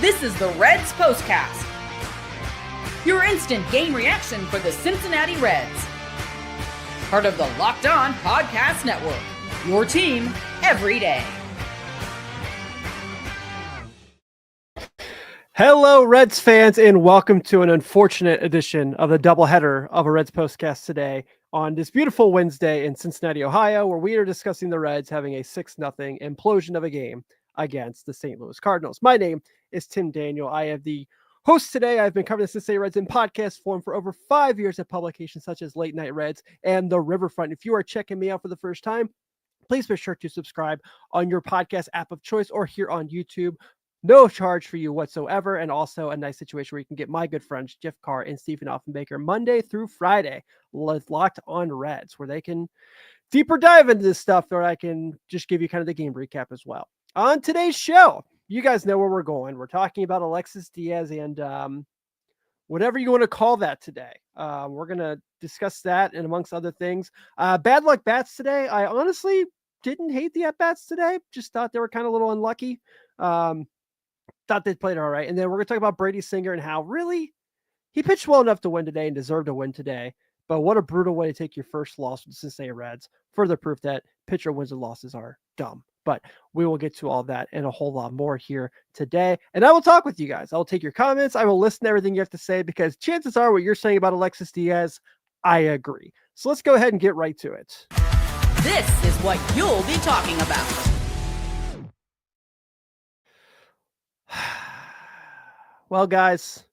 This is the Reds POSTCAST, your instant game reaction for the Cincinnati Reds. Part of the Locked On Podcast Network, your team every day. Hello, Reds fans, and welcome to an unfortunate edition of the doubleheader of a Reds POSTCAST today on this beautiful Wednesday in Cincinnati, Ohio, where we are discussing the Reds having a 6-0 implosion of a game against the St. Louis Cardinals. My name is Tim Daniel. I am the host today. I've been covering the Cincinnati Reds in podcast form for over 5 years at publications such as Late Night Reds and The Riverfront. If you are checking me out for the first time, please be sure to subscribe on your podcast app of choice or here on YouTube. No charge for you whatsoever, and also a nice situation where you can get my good friends Jeff Carr and Stephen Offenbaker Monday through Friday with Locked On Reds, where they can deeper dive into this stuff, or I can just give you kind of the game recap as well. On today's show, you guys know where we're going. We're talking about Alexis Díaz and whatever you want to call that today. We're going to discuss that and amongst other things. Bad luck bats today. I honestly didn't hate the at-bats today. Just thought they were kind of a little unlucky. Thought they played all right. And then we're going to talk about Brady Singer and how really he pitched well enough to win today and deserved to win today. But what a brutal way to take your first loss with the Cincinnati Reds. Further proof that pitcher wins and losses are dumb. But we will get to all that and a whole lot more here today. And I will talk with you guys. I will take your comments. I will listen to everything you have to say because chances are what you're saying about Alexis Díaz, I agree. So let's go ahead and get right to it. This is what you'll be talking about. Well, guys,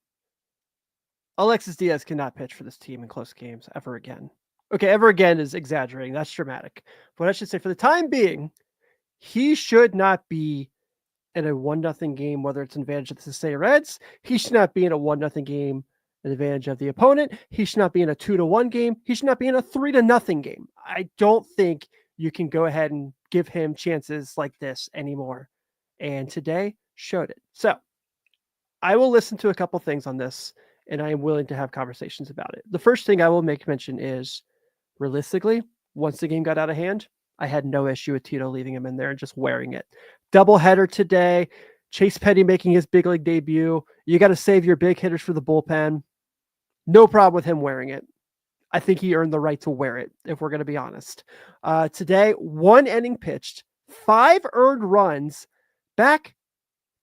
Alexis Díaz cannot pitch for this team in close games ever again. Okay, ever again is exaggerating. That's dramatic. But I should say for the time being, he should not be in a 1-0 game, whether it's an advantage of the Cincinnati Reds. He should not be in a 1-0 game, an advantage of the opponent. He should not be in a 2-1 game. He should not be in a 3-0 game. I don't think you can go ahead and give him chances like this anymore. And today showed it. So I will listen to a couple things on this, and I am willing to have conversations about it. The first thing I will make mention is, realistically, once the game got out of hand, I had no issue with Tito leaving him in there and just wearing it. Doubleheader today, Chase Petty making his big league debut. You got to save your big hitters for the bullpen. No problem with him wearing it. I think he earned the right to wear it, if we're going to be honest. Today, 1 inning pitched, 5 earned runs, back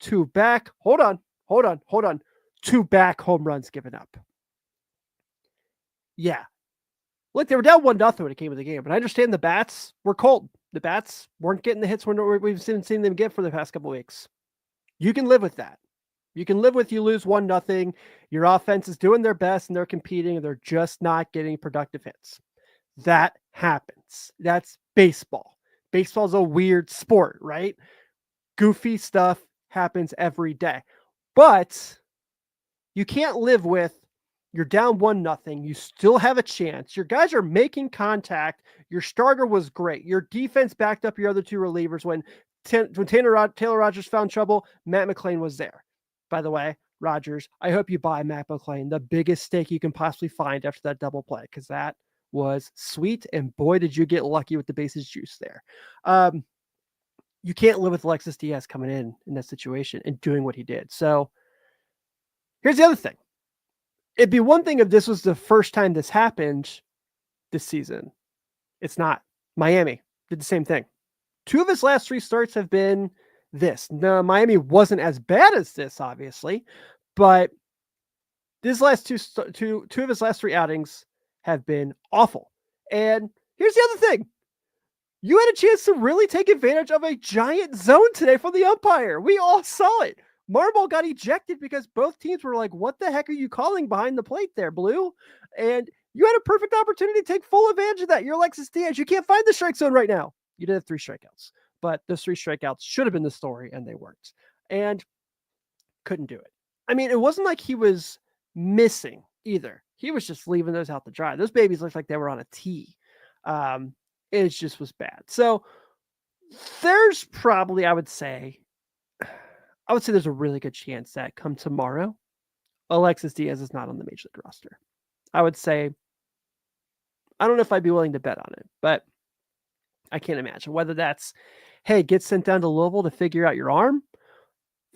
to back. Hold on. 2 back home runs given up. Yeah. Look, they were down 1-0 when it came to the game, but I understand the bats were cold. The bats weren't getting the hits we've seen them get for the past couple of weeks. You can live with that. You can live with you lose 1-0. Your offense is doing their best and they're competing and they're just not getting productive hits. That happens. That's baseball. Baseball's a weird sport, right? Goofy stuff happens every day. But you can't live with you're down 1-0. You still have a chance. Your guys are making contact. Your starter was great. Your defense backed up your other 2 relievers. When Taylor Rogers found trouble, Matt McLain was there. By the way, Rogers, I hope you buy Matt McLain, the biggest stake you can possibly find after that double play, because that was sweet. And boy, did you get lucky with the bases juice there. You can't live with Alexis Díaz coming in that situation and doing what he did. So here's the other thing. It'd be one thing if this was the first time this happened this season. It's not. Miami did the same thing. 2 of his last 3 starts have been this. No, Miami wasn't as bad as this, obviously, but these last two of his last 3 outings have been awful. And here's the other thing. You had a chance to really take advantage of a giant zone today from the umpire. We all saw it. Marble got ejected because both teams were like, what the heck are you calling behind the plate there, Blue? And you had a perfect opportunity to take full advantage of that. You're Alexis Díaz. You can't find the strike zone right now. You did have 3 strikeouts, but those 3 strikeouts should have been the story, and they weren't. And couldn't do it. I mean, it wasn't like he was missing either. He was just leaving those out to dry. Those babies looked like they were on a tee. It just was bad. So there's probably, I would say there's a really good chance that come tomorrow, Alexis Díaz is not on the Major League roster. I would say, I don't know if I'd be willing to bet on it, but I can't imagine whether that's, hey, get sent down to Louisville to figure out your arm,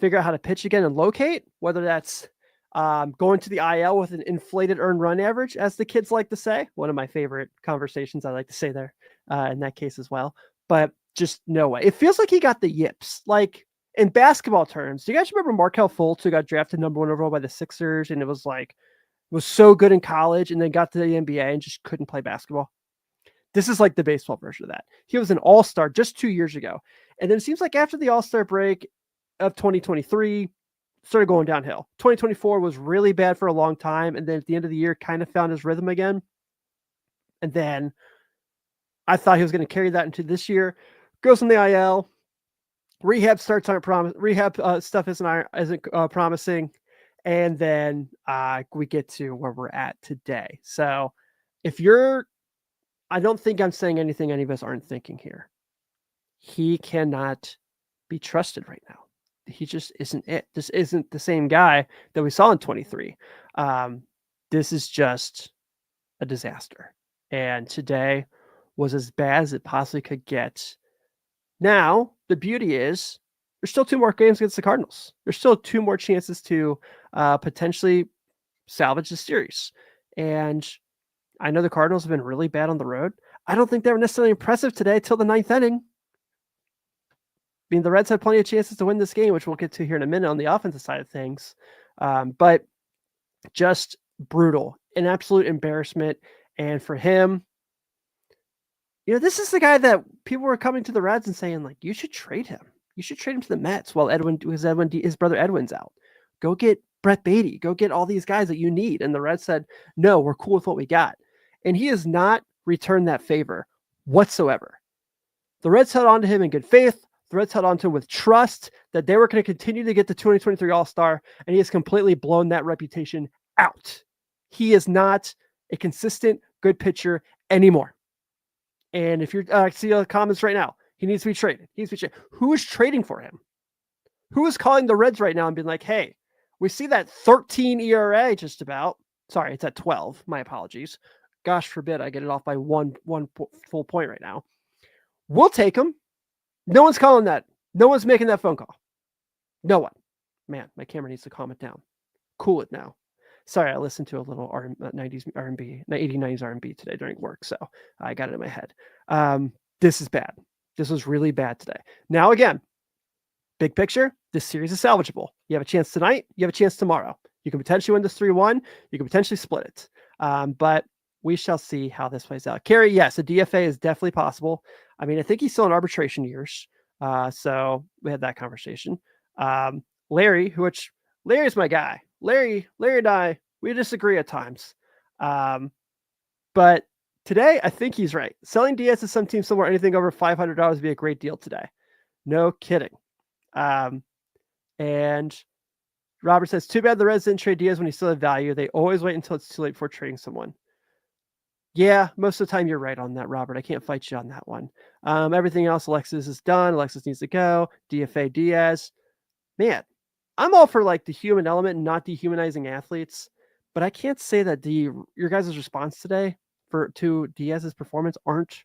figure out how to pitch again and locate, whether that's going to the IL with an inflated earned run average, as the kids like to say. One of my favorite conversations I like to say there in that case as well. But just no way. It feels like he got the yips. Like in basketball terms, do you guys remember Markelle Fultz, who got drafted number 1 overall by the Sixers, and it was so good in college and then got to the NBA and just couldn't play basketball? This is like the baseball version of that. He was an all-star just 2 years ago. And then it seems like after the all-star break of 2023, started going downhill. 2024 was really bad for a long time. And then at the end of the year, kind of found his rhythm again. And then I thought he was going to carry that into this year. Goes on the IL. Rehab starts aren't promise. Rehab stuff isn't promising. And then we get to where we're at today. So I don't think I'm saying anything any of us aren't thinking here. He cannot be trusted right now. He just isn't it. This isn't the same guy that we saw in 23. This is just a disaster. And today was as bad as it possibly could get. Now, the beauty is there's still 2 more games against the Cardinals. There's still 2 more chances to potentially salvage the series. And I know the Cardinals have been really bad on the road. I don't think they were necessarily impressive today till the 9th inning. I mean, the Reds had plenty of chances to win this game, which we'll get to here in a minute on the offensive side of things. But just brutal, an absolute embarrassment. And for him, this is the guy that people were coming to the Reds and saying, like, you should trade him. You should trade him to the Mets while his brother Edwin's out. Go get Brett Beatty. Go get all these guys that you need. And the Reds said, no, we're cool with what we got. And he has not returned that favor whatsoever. The Reds held on to him in good faith. The Reds held on to him with trust that they were going to continue to get the 2023 All-Star, and he has completely blown that reputation out. He is not a consistent, good pitcher anymore. And if you're see the comments right now, he needs to be traded. Who is trading for him? Who is calling the Reds right now and being like, hey, we see that 13 ERA just about. Sorry, it's at 12. My apologies. Gosh forbid I get it off by one full point right now. We'll take him. No one's calling that. No one's making that phone call. No one. Man, my camera needs to calm it down. Cool it now. Sorry, I listened to a little 90s R&B, 80s, 90s R&B today during work, so I got it in my head. This is bad. This was really bad today. Now, again, big picture, this series is salvageable. You have a chance tonight. You have a chance tomorrow. You can potentially win this 3-1. You can potentially split it. But we shall see how this plays out. Kerry, yes, a DFA is definitely possible. I mean, I think he's still in arbitration years. So we had that conversation. Larry's my guy. Larry and I, we disagree at times. But today, I think he's right. Selling Diaz to some team somewhere, anything over $500 would be a great deal today. No kidding. And Robert says, too bad the Reds didn't trade Diaz when he still had value. They always wait until it's too late before trading someone. Yeah, most of the time you're right on that, Robert. I can't fight you on that one. Everything else, Alexis is done. Alexis needs to go. DFA Diaz. Man, I'm all for like the human element and not dehumanizing athletes, but I can't say that your guys' response today to Diaz's performance aren't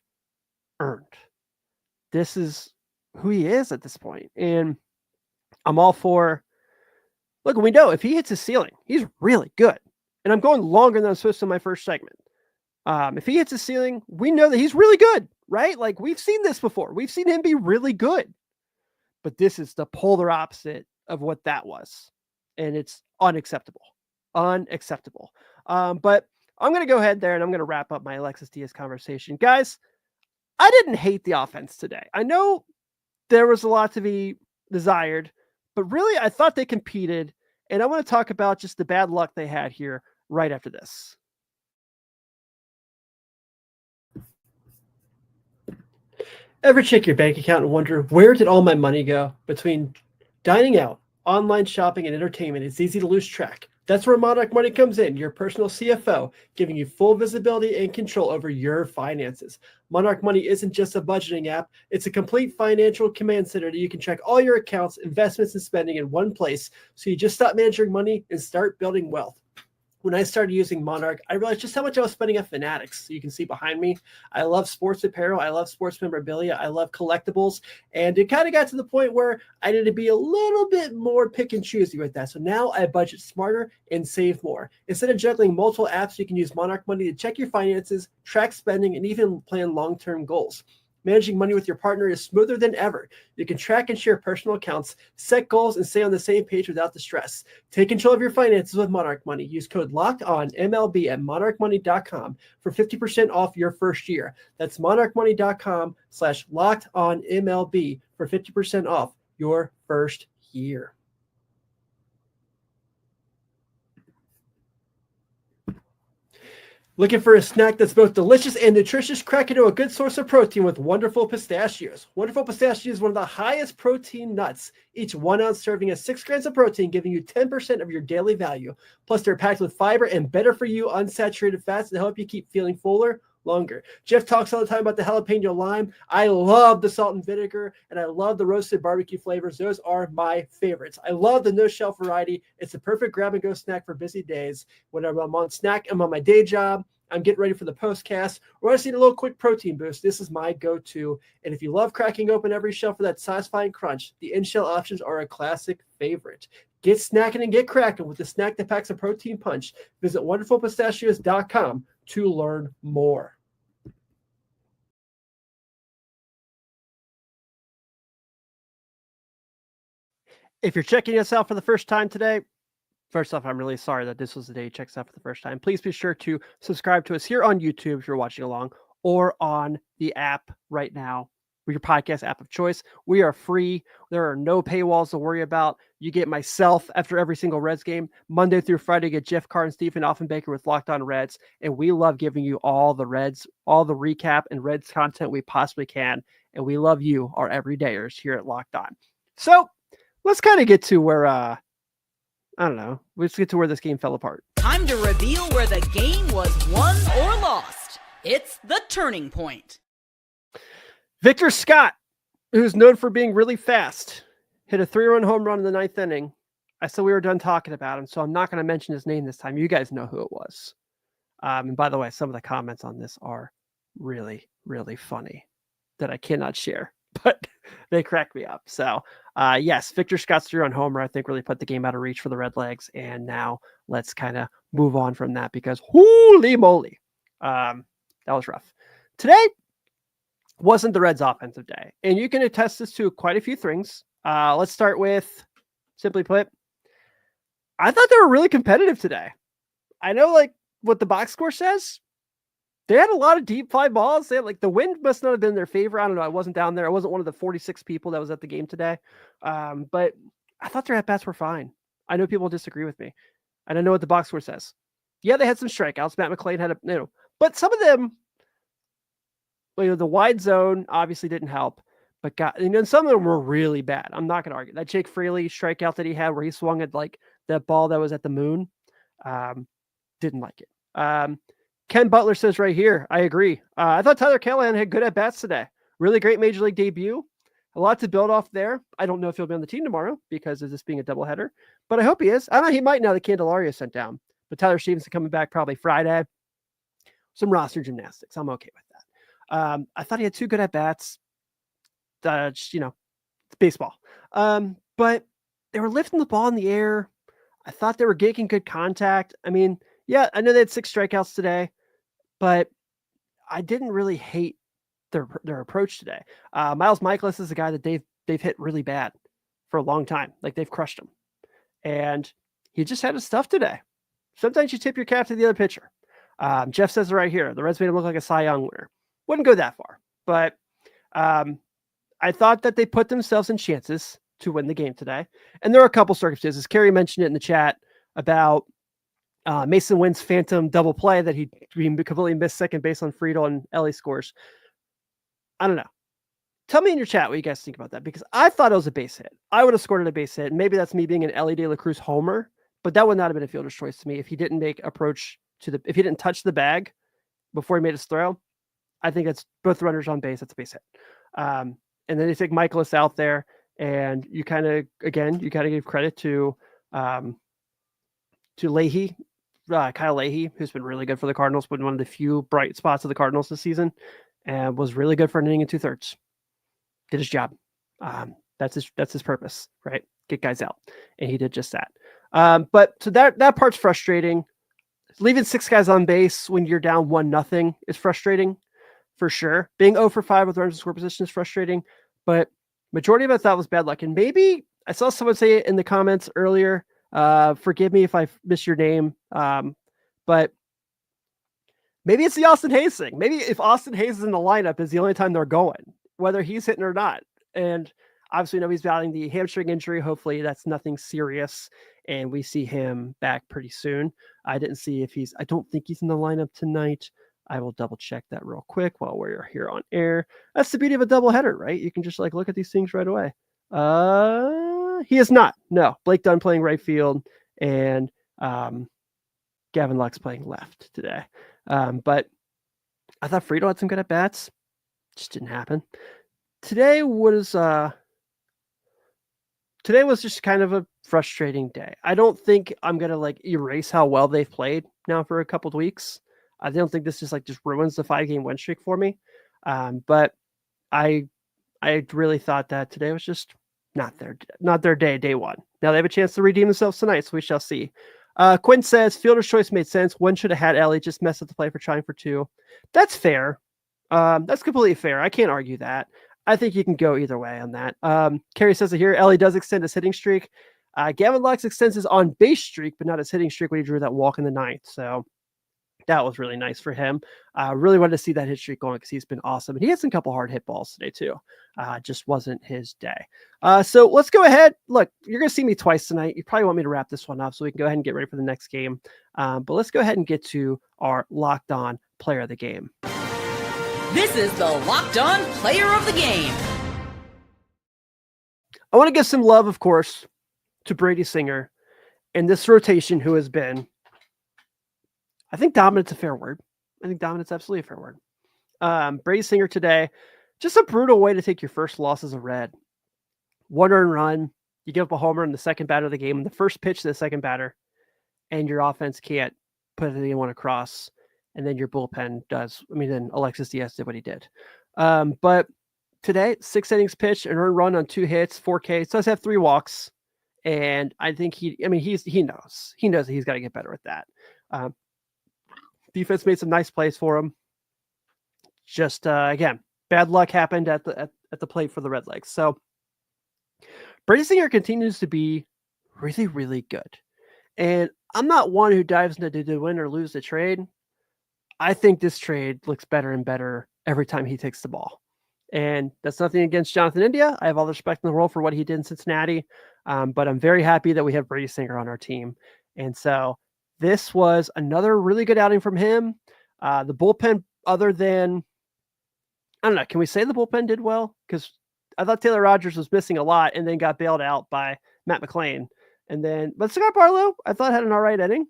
earned. This is who he is at this point. And I'm all for, look, we know if he hits his ceiling, he's really good. And I'm going longer than I'm supposed to in my first segment. If he hits his ceiling, we know that he's really good, right? Like we've seen this before. We've seen him be really good. But this is the polar opposite of what that was. And it's unacceptable. Unacceptable. But I'm going to go ahead there and I'm going to wrap up my Alexis Díaz conversation. Guys, I didn't hate the offense today. I know there was a lot to be desired, but really I thought they competed. And I want to talk about just the bad luck they had here right after this. Ever check your bank account and wonder, where did all my money go? Between dining out, online shopping, and entertainment, it's easy to lose track. That's where Monarch Money comes in, your personal CFO, giving you full visibility and control over your finances. Monarch Money isn't just a budgeting app. It's a complete financial command center that you can track all your accounts, investments, and spending in one place, so you just stop managing money and start building wealth. when I started using Monarch, I realized just how much I was spending on Fanatics. You can see behind me, I love sports apparel. I love sports memorabilia. I love collectibles. And it kind of got to the point where I needed to be a little bit more pick and choosy with that. So now I budget smarter and save more. Instead of juggling multiple apps, you can use Monarch Money to check your finances, track spending, and even plan long-term goals. Managing money with your partner is smoother than ever. You can track and share personal accounts, set goals, and stay on the same page without the stress. Take control of your finances with Monarch Money. Use code LOCKEDONMLB at monarchmoney.com for 50% off your first year. That's monarchmoney.com/LockedOnMLB for 50% off your first year. Looking for a snack that's both delicious and nutritious? Crack into a good source of protein with Wonderful Pistachios. Wonderful Pistachios is one of the highest protein nuts. Each 1 ounce serving has 6 grams of protein, giving you 10% of your daily value. Plus, they're packed with fiber and better for you unsaturated fats to help you keep feeling fuller longer. Jeff talks all the time about the jalapeno lime. I love the salt and vinegar, and I love the roasted barbecue flavors. Those are my favorites. I love the no-shell variety. It's the perfect grab-and-go snack for busy days. Whenever I'm on my day job, I'm getting ready for the postcast, or I just need a little quick protein boost, this is my go-to. And if you love cracking open every shell for that satisfying crunch, the in-shell options are a classic favorite. Get snacking and get cracking with the snack that packs a protein punch. Visit wonderfulpistachios.com to learn more. If you're checking us out for the first time today, first off, I'm really sorry that this was the day you checked us out for the first time. Please be sure to subscribe to us here on YouTube if you're watching along, or on the app right now, with your podcast app of choice. We are free. There are no paywalls to worry about. You get myself after every single Reds game, Monday through Friday. Get Jeff Carr and Stephen Offenbaker with Locked On Reds, and we love giving you all the Reds, all the recap and Reds content we possibly can, and we love you, our everydayers here at Locked On. So let's kind of get to where I don't know. Let's get to where this game fell apart. Time to reveal where the game was won or lost. It's the turning point. Victor Scott, who's known for being really fast, hit a 3-run home run in the 9th inning. I said we were done talking about him, so I'm not going to mention his name this time. You guys know who it was. And by the way, some of the comments on this are really, really funny that I cannot share, but they crack me up. So, yes, Victor Scott's 3-run homer, I think, really put the game out of reach for the Redlegs. And now let's kind of move on from that, because holy moly, that was rough. Today wasn't the Reds' offensive day, and you can attest this to quite a few things. Let's start with, simply put, I thought they were really competitive today. I know, like, what the box score says. They had a lot of deep fly balls. They had, like, the wind must not have been in their favor. I don't know. I wasn't down there. I wasn't one of the 46 people that was at the game today. But I thought their at-bats were fine. I know people disagree with me. And I know what the box score says. Yeah, they had some strikeouts. Matt McClain had but some of them, the wide zone obviously didn't help. But some of them were really bad. I'm not going to argue. That Jake Fraley strikeout that he had where he swung at, like, that ball that was at the moon, didn't like it. Ken Butler says right here, I agree. I thought Tyler Callahan had good at-bats today. Really great Major League debut. A lot to build off there. I don't know if he'll be on the team tomorrow because of this being a doubleheader, but I hope he is. I don't know, he might now that Candelario sent down. But Tyler Stevenson coming back probably Friday. Some roster gymnastics. I'm okay with that. I thought he had 2 good at-bats. It's baseball. But they were lifting the ball in the air. I thought they were getting good contact. I mean, yeah, I know they had 6 strikeouts today, but I didn't really hate their approach today. Miles Michaelis is a guy that they've hit really bad for a long time. Like, they've crushed him. And he just had his stuff today. Sometimes you tip your cap to the other pitcher. Jeff says it right here. The Reds made him look like a Cy Young winner. Wouldn't go that far. But I thought that they put themselves in chances to win the game today. And there are a couple circumstances. Kerry mentioned it in the chat about Mason Wynn's phantom double play that he completely missed second base on Friedel and Ellie scores. I don't know. Tell me in your chat what you guys think about that, because I thought it was a base hit. I would have scored it a base hit. Maybe that's me being an Ellie De La Cruz homer, but that would not have been a fielder's choice to me if he didn't if he didn't touch the bag before he made his throw. I think that's both runners on base. That's a base hit. And then you take Michaelis out there, and you kind of give credit to Leahy Kyle Leahy, who's been really good for the Cardinals, been one of the few bright spots of the Cardinals this season, and was really good for an inning and 2/3. Did his job. That's his purpose, right? Get guys out, and he did just that. But so that part's frustrating. Leaving 6 guys on base when you're down 1-0 is frustrating, for sure. Being 0 for 5 with runners in score position is frustrating, but majority of it I thought was bad luck. And maybe I saw someone say it in the comments earlier. Forgive me if I missed your name, but maybe it's the Austin Hayes thing. Maybe if Austin Hayes is in the lineup is the only time they're going, whether he's hitting or not. And obviously, we know he's battling the hamstring injury. Hopefully, that's nothing serious, and we see him back pretty soon. I didn't see if I don't think he's in the lineup tonight. I will double check that real quick while we're here on air. That's the beauty of a doubleheader, right? You can just like look at these things right away. He is not. No, Blake Dunn playing right field, and Gavin Lux playing left today. But I thought Friedl had some good at bats. Just didn't happen. Today was just kind of a frustrating day. I don't think I'm gonna like erase how well they've played now for a couple of weeks. I don't think this just ruins the 5-game win streak for me. But I really thought that today was just not their day one. Now they have a chance to redeem themselves tonight, so we shall see. Quinn says fielder's choice made sense. One should have had Ellie, just messed up the play for trying for 2. That's fair. That's completely fair. I can't argue that. I think you can go either way on that. Kerry says it here. Ellie does extend his hitting streak. Gavin Lux extends his on base streak, but not his hitting streak when he drew that walk in the 9th. So that was really nice for him. Really wanted to see that hit streak going because he's been awesome. And he had some couple hard hit balls today too. Just wasn't his day. So let's go ahead. Look, you're going to see me twice tonight. You probably want me to wrap this one up so we can go ahead and get ready for the next game. But let's go ahead and get to our Locked On Player of the Game. This is the Locked On Player of the Game. I want to give some love, of course, to Brady Singer and this rotation who has been, I think dominant's a fair word. I think dominant's absolutely a fair word. Brady Singer today, just a brutal way to take your first loss as a Red. 1 earned run, you give up a homer in the second batter of the game, in the first pitch to the second batter, and your offense can't put anyone across. And then your bullpen does. Then Alexis Díaz did what he did. But today, 6 innings pitched, an earned run on 2 hits, 4 Ks, does have 3 walks. And I think he knows that he's got to get better at that. Defense made some nice plays for him. Just, again, bad luck happened at the plate for the Redlegs. So Brady Singer continues to be really, really good. And I'm not one who dives into the win or lose the trade. I think this trade looks better and better every time he takes the ball. And that's nothing against Jonathan India. I have all the respect in the world for what he did in Cincinnati. But I'm very happy that we have Brady Singer on our team. And so this was another really good outing from him. The bullpen, other than, I don't know, can we say the bullpen did well? Because I thought Taylor Rogers was missing a lot and then got bailed out by Matt McClain. But Scott Barlow, I thought had an all right inning.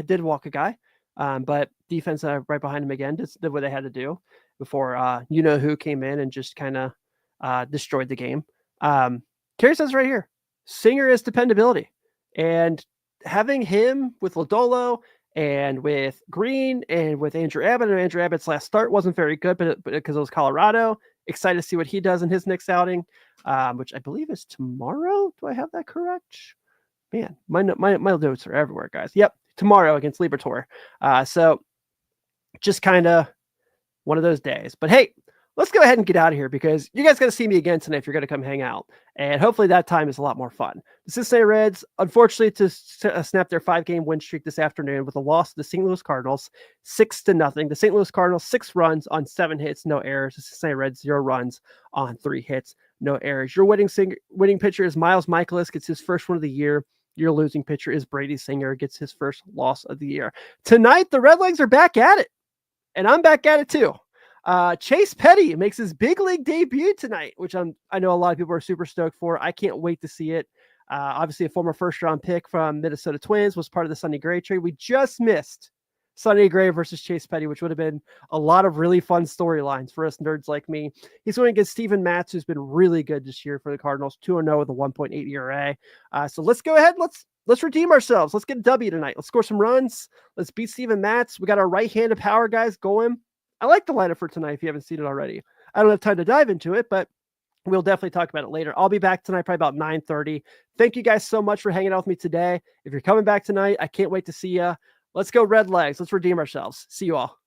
Did walk a guy. But defense right behind him again just did what they had to do before who came in and just kind of destroyed the game. Kerry says right here, Singer is dependability. And having him with Lodolo and with Green and with Andrew Abbott, and Andrew Abbott's last start wasn't very good, but because it was Colorado, excited to see what he does in his next outing, which I believe is tomorrow. Do I have that correct? Man, my notes are everywhere, guys. Yep. Tomorrow against Libertor. So just kind of one of those days. But hey, let's go ahead and get out of here because you guys got to see me again tonight if you're going to come hang out. And hopefully that time is a lot more fun. The Cincinnati Reds, unfortunately, to snap their 5-game win streak this afternoon with a loss to the St. Louis Cardinals, 6-0. The St. Louis Cardinals, 6 runs on 7 hits, no errors. The Cincinnati Reds, 0 runs on 3 hits, no errors. Your winning pitcher is Miles Michaelis, gets his first one of the year. Your losing pitcher is Brady Singer, gets his first loss of the year. Tonight, the Redlegs are back at it, and I'm back at it too. Chase Petty makes his big league debut tonight, which I know a lot of people are super stoked for. I can't wait to see it. Obviously, a former first-round pick from Minnesota Twins, was part of the Sonny Gray trade. We just missed Sonny Gray versus Chase Petty, which would have been a lot of really fun storylines for us nerds like me. He's going against Steven Matz, who's been really good this year for the Cardinals, 2-0 with a 1.8 ERA. So let's go ahead. Let's let's redeem ourselves. Let's get a W tonight. Let's score some runs. Let's beat Steven Matz. We got our right-handed power guys going. I like the lineup for tonight if you haven't seen it already. I don't have time to dive into it, but we'll definitely talk about it later. I'll be back tonight probably about 9:30. Thank you guys so much for hanging out with me today. If you're coming back tonight, I can't wait to see you. Let's go Red Legs. Let's redeem ourselves. See you all.